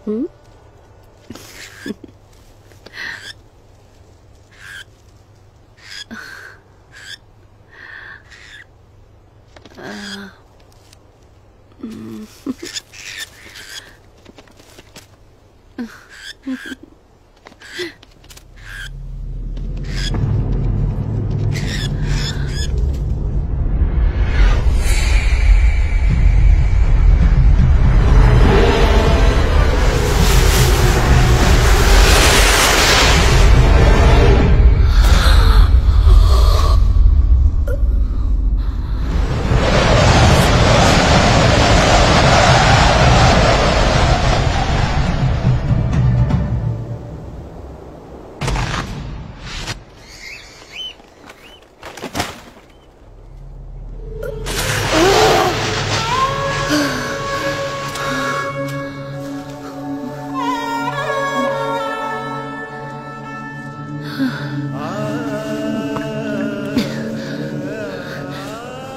हम्म?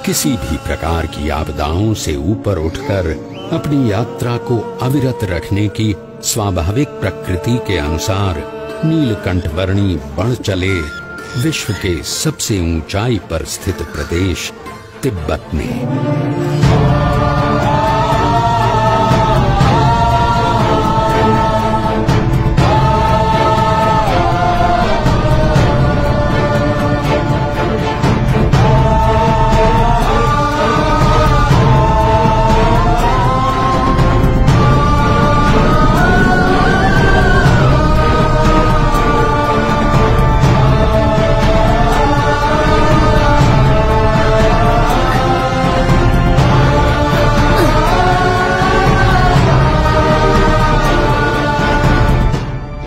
किसी भी प्रकार की आपदाओं से ऊपर उठकर अपनी यात्रा को अविरत रखने की स्वाभाविक प्रकृति के अनुसार नीलकंठवर्णी बढ़ चले विश्व के सबसे ऊंचाई पर स्थित प्रदेश तिब्बत में।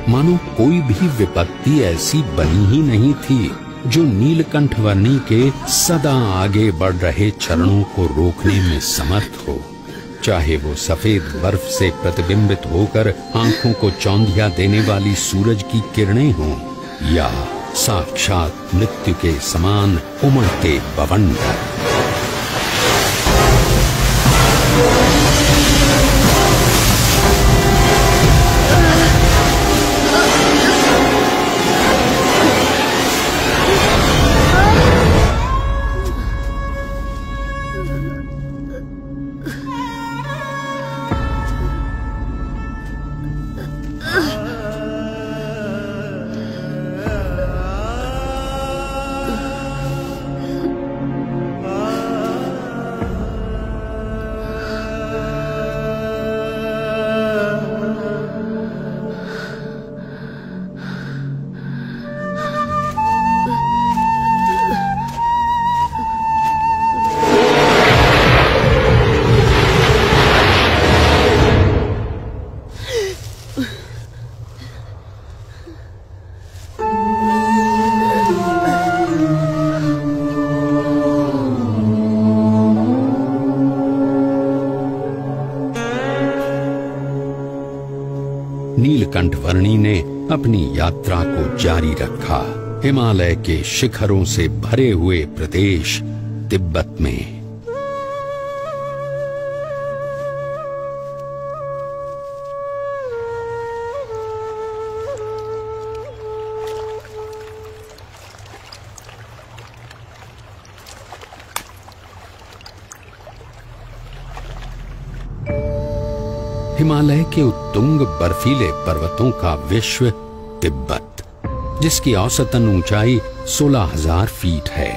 मानो कोई भी विपत्ति ऐसी बनी ही नहीं थी जो नीलकंठवर्णी के सदा आगे बढ़ रहे चरणों को रोकने में समर्थ हो। चाहे वो सफेद बर्फ से प्रतिबिंबित होकर आंखों को चौंधिया देने वाली सूरज की किरणें हों या साक्षात मृत्यु के समान उमड़ते बवंडर। नीलकंठवर्णी ने अपनी यात्रा को जारी रखा हिमालय के शिखरों से भरे हुए प्रदेश तिब्बत में। हिमालय के उत्तुंग बर्फीले पर्वतों का विश्व तिब्बत, जिसकी औसतन ऊंचाई 16,000 फीट है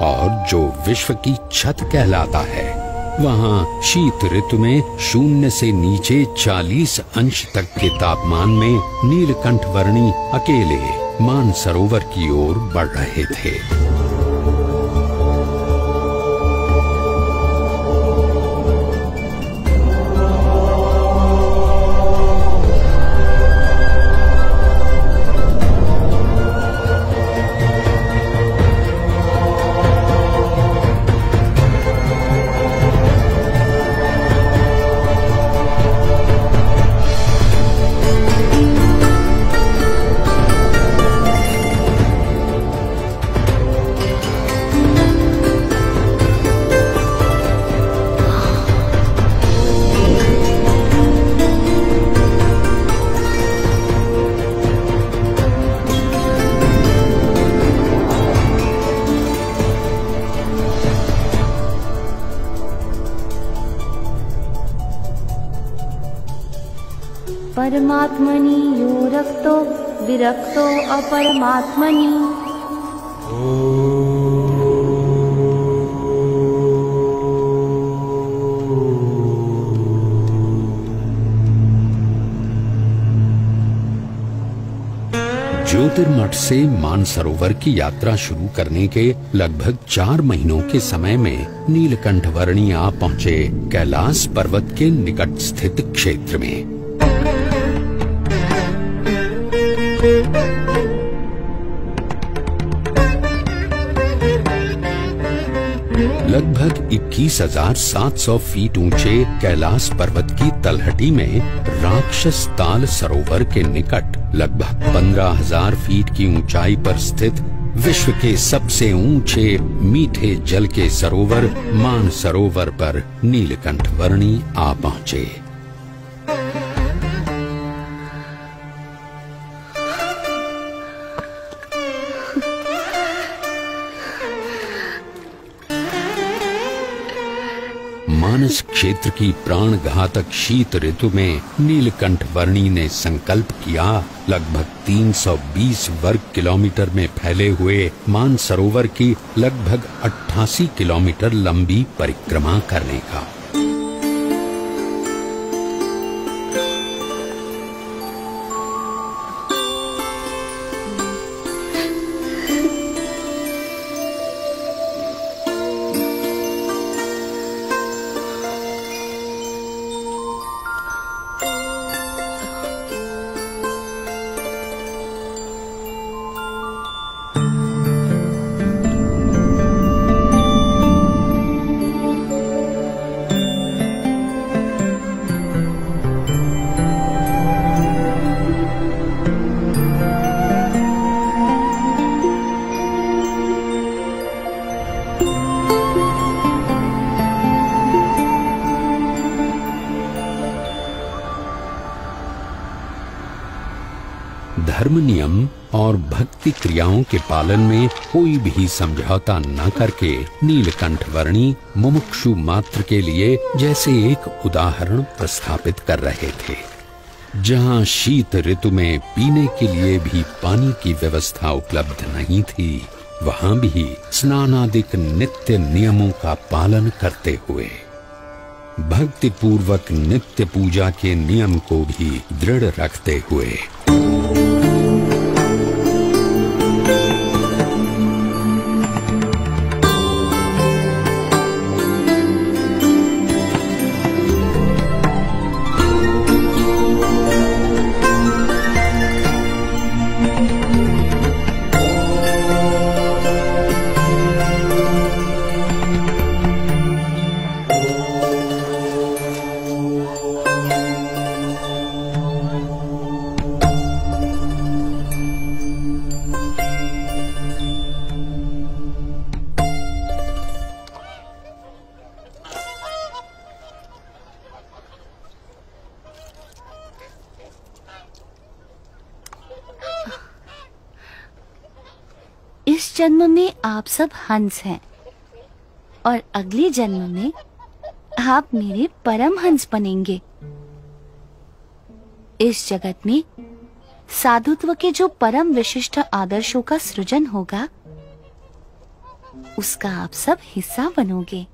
और जो विश्व की छत कहलाता है, वहां शीत ऋतु में 0 से नीचे 40 अंश तक के तापमान में नीलकंठवर्णी अकेले मानसरोवर की ओर बढ़ रहे थे। परमात्मनि यो रक्तो विरक्तो अपरमात्मनि। ज्योतिर्मठ से मानसरोवर की यात्रा शुरू करने के लगभग 4 महीनों के समय में नीलकंठ वर्णी आ पहुंचे कैलाश पर्वत के निकट स्थित क्षेत्र में। लगभग 21,700 फीट ऊंचे कैलाश पर्वत की तलहटी में राक्षस ताल सरोवर के निकट लगभग 15,000 फीट की ऊंचाई पर स्थित विश्व के सबसे ऊंचे मीठे जल के सरोवर मानसरोवर पर नीलकंठ वर्णी आ पहुंचे। मानस क्षेत्र की प्राण घातक शीत ऋतु में नीलकंठ वर्णी ने संकल्प किया लगभग 320 वर्ग किलोमीटर में फैले हुए मानसरोवर की लगभग 88 किलोमीटर लंबी परिक्रमा करने का। धर्म नियम और भक्ति क्रियाओं के पालन में कोई भी समझौता न करके नीलकंठ वर्णी मुमुक्षु मात्र के लिए जैसे एक उदाहरण प्रस्थापित कर रहे थे। जहां शीत ऋतु में पीने के लिए भी पानी की व्यवस्था उपलब्ध नहीं थी, वहां भी स्नानादिक नित्य नियमों का पालन करते हुए भक्ति पूर्वक नित्य पूजा के नियम को भी दृढ़ रखते हुए इस जन्म में आप सब हंस हैं और अगले जन्म में आप मेरे परम हंस बनेंगे। इस जगत में साधुत्व के जो परम विशिष्ट आदर्शों का सृजन होगा, उसका आप सब हिस्सा बनोगे।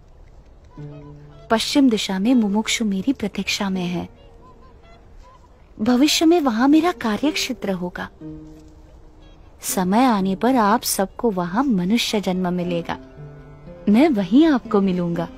पश्चिम दिशा में मुमुक्षु मेरी प्रतीक्षा में है। भविष्य में वहां मेरा कार्य क्षेत्र होगा। समय आने पर आप सबको वहां मनुष्य जन्म मिलेगा। मैं वहीं आपको मिलूंगा।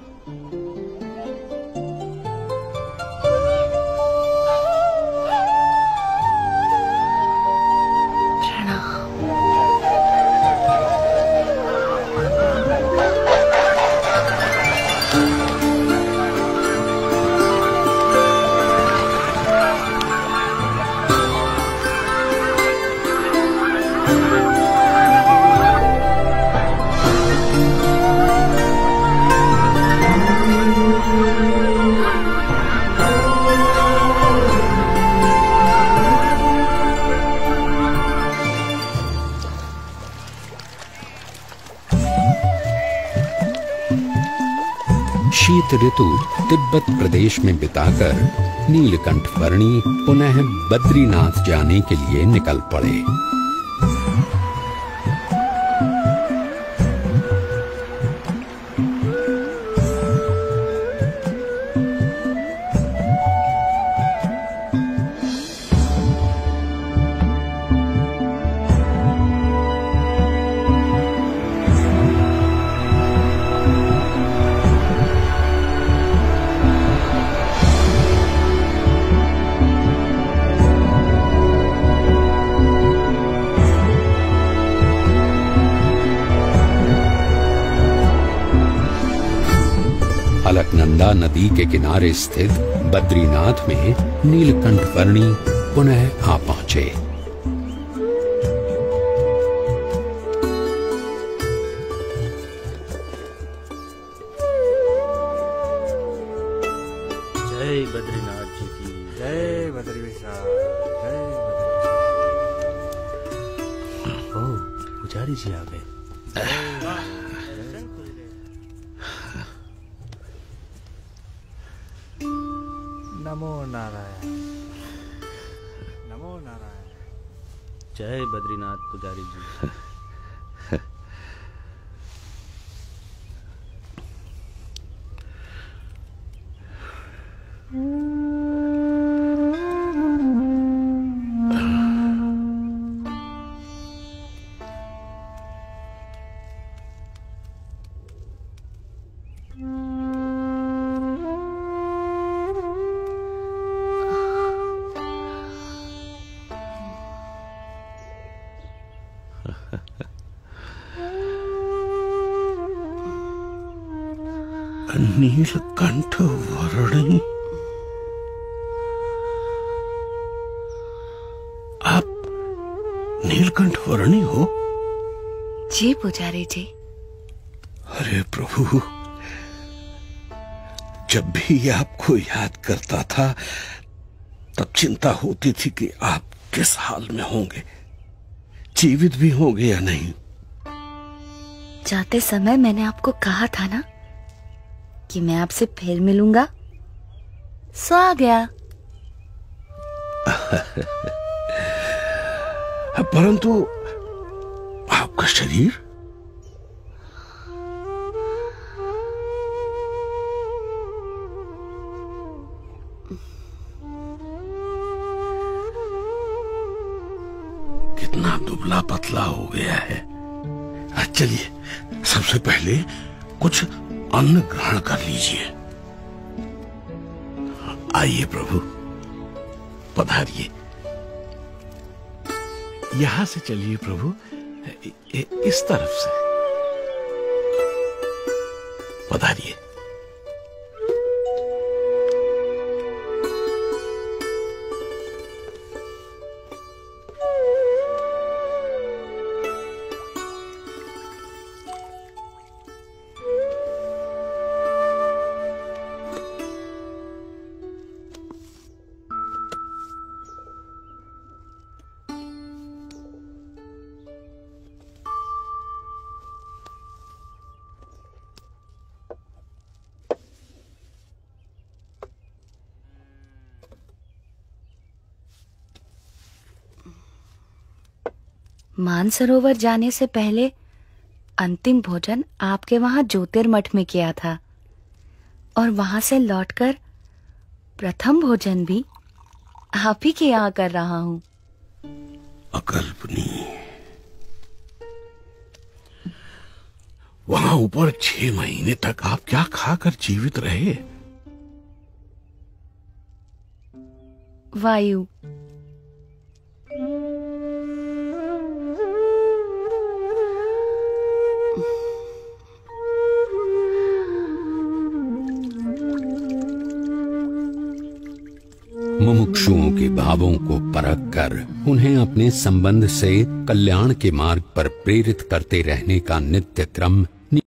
शरत ऋतु तिब्बत प्रदेश में बिताकर नीलकंठ वर्णी पुनः बद्रीनाथ जाने के लिए निकल पड़े। अलकनंदा नदी के किनारे स्थित बद्रीनाथ में नीलकंठ वर्णी पुनः आ पहुंचे। जय बद्रीनाथ जी की जय बद्रीनाथ, जय बद्रीनाथ। ओ पुजारी जी आ गए। नमो नारायण, नमो नारायण। जय बद्रीनाथ पुजारी जी। नीलकंठ वर्णी, आप नीलकंठ वर्णी हो? जी पुजारी जी। अरे प्रभु, जब भी आपको याद करता था तब चिंता होती थी कि आप किस हाल में होंगे, जीवित भी होंगे या नहीं। जाते समय मैंने आपको कहा था ना कि मैं आपसे फिर मिलूंगा, सो आ गया। परंतु आपका शरीर? कितना दुबला पतला हो गया है। चलिए सबसे पहले कुछ अन्न ग्रहण कर लीजिए। आइए प्रभु, पधारिए। यहां से चलिए प्रभु, इस तरफ से पधारिए। मानसरोवर जाने से पहले अंतिम भोजन आपके वहां ज्योतिर्मठ में किया था, और वहां से लौटकर प्रथम भोजन भी आप ही के यहाँ कर रहा हूँ। अकल्पनीय। वहां ऊपर 6 महीने तक आप क्या खाकर जीवित रहे? वायु। मुमुक्षुओं के भावों को परख कर उन्हें अपने संबंध से कल्याण के मार्ग पर प्रेरित करते रहने का नित्य क्रम